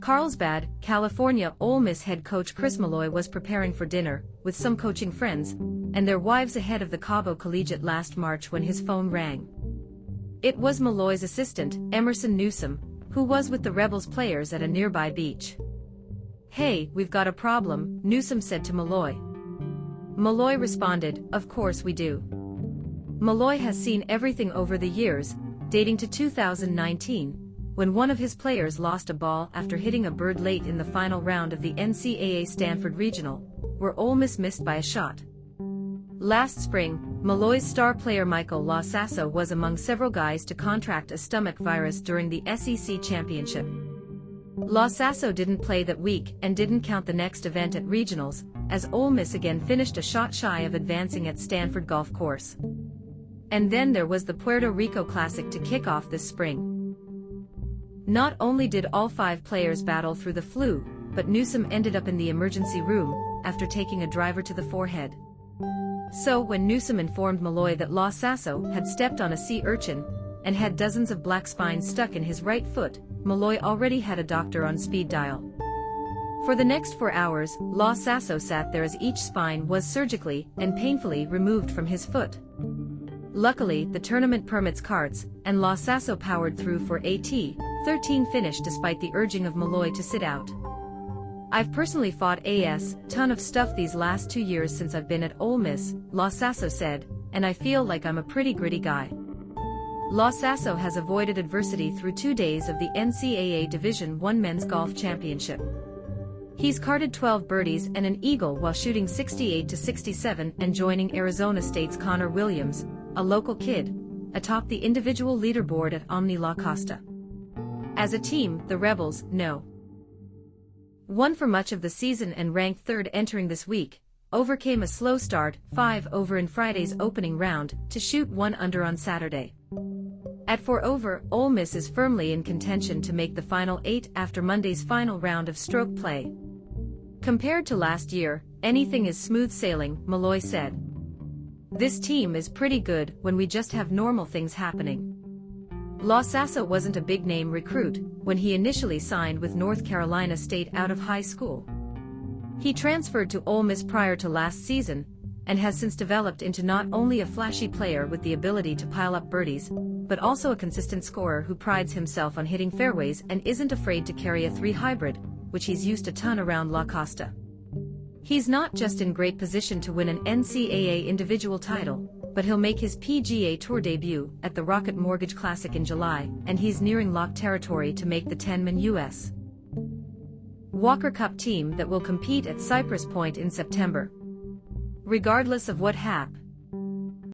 Carlsbad, California. Ole Miss head coach Chris Malloy was preparing for dinner with some coaching friends and their wives ahead of the Cabo Collegiate last March when his phone rang. It was Malloy's assistant, Emerson Newsom, who was with the Rebels players at a nearby beach. "Hey, we've got a problem," Newsom said to Malloy. Malloy responded, "Of course we do." Malloy has seen everything over the years, dating to 2019, when one of his players lost a ball after hitting a bird late in the final round of the NCAA Stanford Regional, where Ole Miss missed by a shot. Last spring, Malloy's star player Michael Sasso was among several guys to contract a stomach virus during the SEC championship. Sasso didn't play that week and didn't count the next event at regionals, as Ole Miss again finished a shot shy of advancing at Stanford Golf Course. And then there was the Puerto Rico Classic to kick off this spring. Not only did all 5 players battle through the flu, but Newsom ended up in the emergency room after taking a driver to the forehead. So when Newsom informed Malloy that Sasso had stepped on a sea urchin and had dozens of black spines stuck in his right foot, Malloy already had a doctor on speed dial. For the next 4 hours, Sasso sat there as each spine was surgically and painfully removed from his foot. Luckily, the tournament permits carts, and Sasso powered through for a T13 finish despite the urging of Malloy to sit out. "I've personally fought a ton of stuff these last 2 years since I've been at Ole Miss," Sasso said, "and I feel like I'm a pretty gritty guy." Sasso has avoided adversity through 2 days of the NCAA Division I Men's Golf Championship. He's carded 12 birdies and an eagle while shooting 68 to 67 and joining Arizona State's Connor Williams, a local kid, atop the individual leaderboard at Omni La Costa. As a team, the Rebels won for much of the season and ranked 3rd entering this week, overcame a slow start, 5 over in Friday's opening round, to shoot 1 under on Saturday. At 4 over, Ole Miss is firmly in contention to make the final 8 after Monday's final round of stroke play. "Compared to last year, anything is smooth sailing," Malloy said. "This team is pretty good when we just have normal things happening." Sasso wasn't a big-name recruit when he initially signed with North Carolina State out of high school. He transferred to Ole Miss prior to last season, and has since developed into not only a flashy player with the ability to pile up birdies, but also a consistent scorer who prides himself on hitting fairways and isn't afraid to carry a 3 hybrid, which he's used a ton around La Costa. He's not just in great position to win an NCAA individual title, but he'll make his PGA Tour debut at the Rocket Mortgage Classic in July, and he's nearing lock territory to make the 10-man U.S. Walker Cup team that will compete at Cypress Point in September. Regardless of what happens,